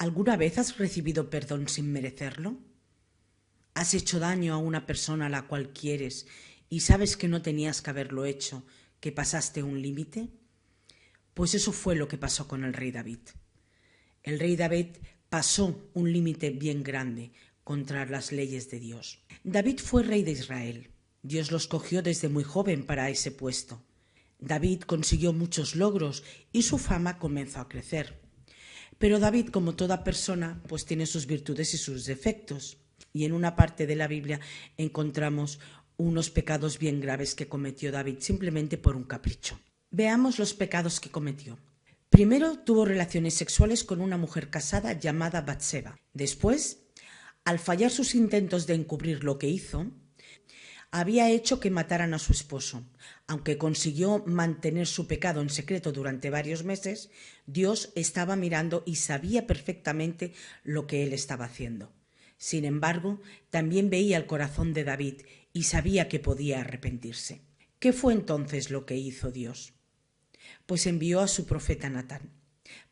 ¿Alguna vez has recibido perdón sin merecerlo? ¿Has hecho daño a una persona a la cual quieres y sabes que no tenías que haberlo hecho, que pasaste un límite? Pues eso fue lo que pasó con el rey David. El rey David pasó un límite bien grande contra las leyes de Dios. David fue rey de Israel. Dios lo escogió desde muy joven para ese puesto. David consiguió muchos logros y su fama comenzó a crecer. Pero David, como toda persona, pues tiene sus virtudes y sus defectos. Y en una parte de la Biblia encontramos unos pecados bien graves que cometió David simplemente por un capricho. Veamos los pecados que cometió. Primero, tuvo relaciones sexuales con una mujer casada llamada Batseba. Después, al fallar sus intentos de encubrir lo que hizo, había hecho que mataran a su esposo. Aunque consiguió mantener su pecado en secreto durante varios meses, Dios estaba mirando y sabía perfectamente lo que él estaba haciendo. Sin embargo, también veía el corazón de David y sabía que podía arrepentirse. ¿Qué fue entonces lo que hizo Dios? Pues envió a su profeta Natán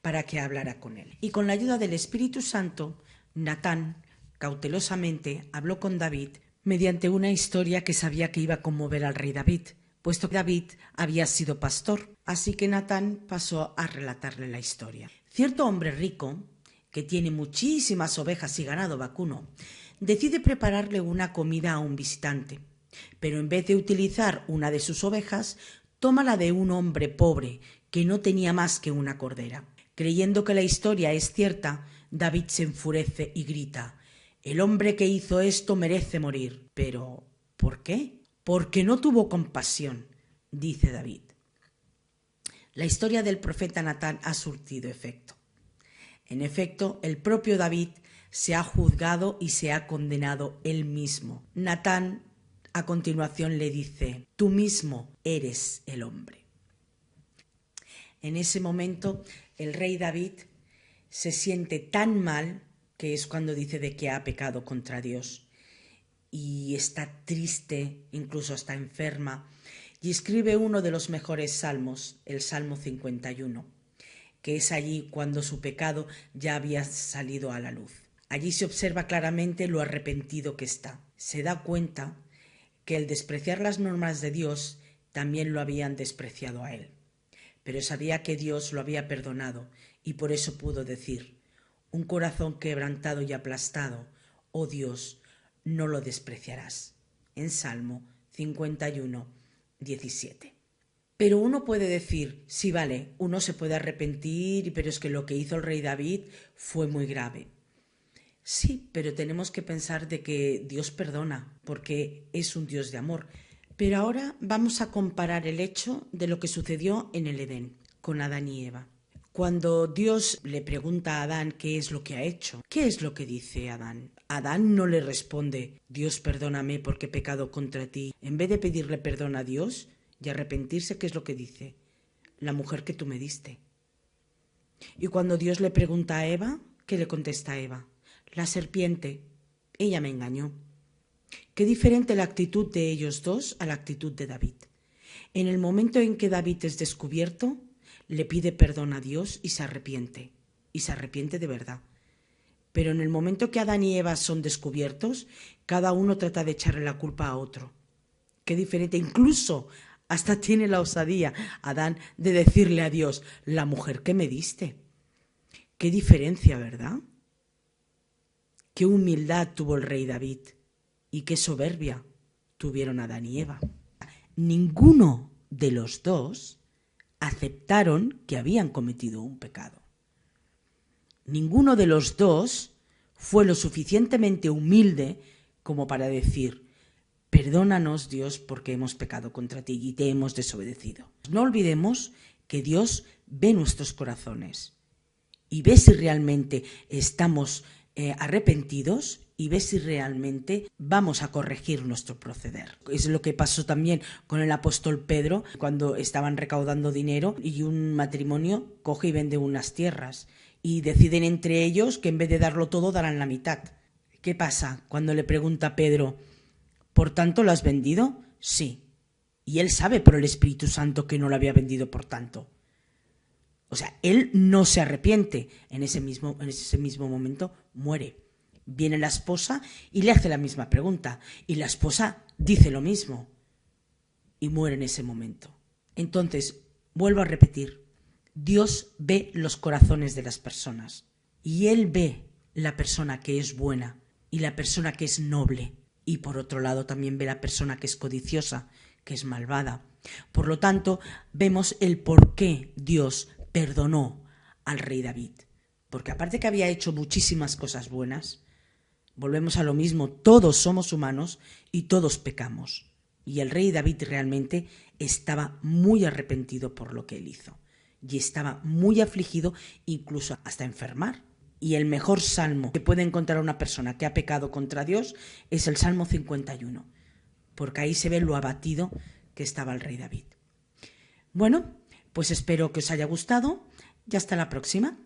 para que hablara con él. Y con la ayuda del Espíritu Santo, Natán cautelosamente habló con David mediante una historia que sabía que iba a conmover al rey David, puesto que David había sido pastor. Así que Natán pasó a relatarle la historia. Cierto hombre rico, que tiene muchísimas ovejas y ganado vacuno, decide prepararle una comida a un visitante, pero en vez de utilizar una de sus ovejas, toma la de un hombre pobre que no tenía más que una cordera. Creyendo que la historia es cierta, David se enfurece y grita: «El hombre que hizo esto merece morir». «¿Pero por qué?» «Porque no tuvo compasión», dice David. La historia del profeta Natán ha surtido efecto. En efecto, el propio David se ha juzgado y se ha condenado él mismo. Natán a continuación le dice: «Tú mismo eres el hombre». En ese momento el rey David se siente tan mal, que es cuando dice de que ha pecado contra Dios, y está triste, incluso está enferma, y escribe uno de los mejores salmos, el Salmo 51, que es allí cuando su pecado ya había salido a la luz. Allí se observa claramente lo arrepentido que está. Se da cuenta que el despreciar las normas de Dios también lo habían despreciado a él. Pero sabía que Dios lo había perdonado y por eso pudo decir: «Un corazón quebrantado y aplastado, oh Dios, no lo despreciarás». En Salmo 51, 17. Pero uno puede decir: sí, vale, uno se puede arrepentir, pero es que lo que hizo el rey David fue muy grave. Sí, pero tenemos que pensar de que Dios perdona, porque es un Dios de amor. Pero ahora vamos a comparar el hecho de lo que sucedió en el Edén, con Adán y Eva. Cuando Dios le pregunta a Adán qué es lo que ha hecho, ¿qué es lo que dice Adán? Adán no le responde: «Dios, perdóname porque he pecado contra ti». En vez de pedirle perdón a Dios y arrepentirse, ¿qué es lo que dice? «La mujer que tú me diste». Y cuando Dios le pregunta a Eva, ¿qué le contesta a Eva? «La serpiente, ella me engañó». Qué diferente la actitud de ellos dos a la actitud de David. En el momento en que David es descubierto, le pide perdón a Dios y se arrepiente de verdad. Pero en el momento que Adán y Eva son descubiertos, cada uno trata de echarle la culpa a otro. Qué diferente, incluso hasta tiene la osadía Adán de decirle a Dios: «La mujer que me diste». Qué diferencia, ¿verdad? Qué humildad tuvo el rey David y qué soberbia tuvieron Adán y Eva. Ninguno de los dos aceptaron que habían cometido un pecado. Ninguno de los dos fue lo suficientemente humilde como para decir: «Perdónanos, Dios, porque hemos pecado contra ti y te hemos desobedecido». No olvidemos que Dios ve nuestros corazones y ve si realmente estamos arrepentidos y ve si realmente vamos a corregir nuestro proceder. Es lo que pasó también con el apóstol Pedro cuando estaban recaudando dinero y un matrimonio coge y vende unas tierras y deciden entre ellos que en vez de darlo todo darán la mitad. ¿Qué pasa cuando le pregunta a Pedro: «¿Por tanto lo has vendido?» «Sí». Y él sabe por el Espíritu Santo que no lo había vendido por tanto. O sea, él no se arrepiente. En ese mismo momento muere. Viene la esposa y le hace la misma pregunta. Y la esposa dice lo mismo. Y muere en ese momento. Entonces, vuelvo a repetir. Dios ve los corazones de las personas. Y Él ve la persona que es buena y la persona que es noble. Y por otro lado también ve la persona que es codiciosa, que es malvada. Por lo tanto, vemos el por qué Dios perdonó al rey David. Porque aparte que había hecho muchísimas cosas buenas, volvemos a lo mismo, todos somos humanos y todos pecamos. Y el rey David realmente estaba muy arrepentido por lo que él hizo. Y estaba muy afligido, incluso hasta enfermar. Y el mejor salmo que puede encontrar una persona que ha pecado contra Dios es el Salmo 51, porque ahí se ve lo abatido que estaba el rey David. Bueno, pues espero que os haya gustado y hasta la próxima.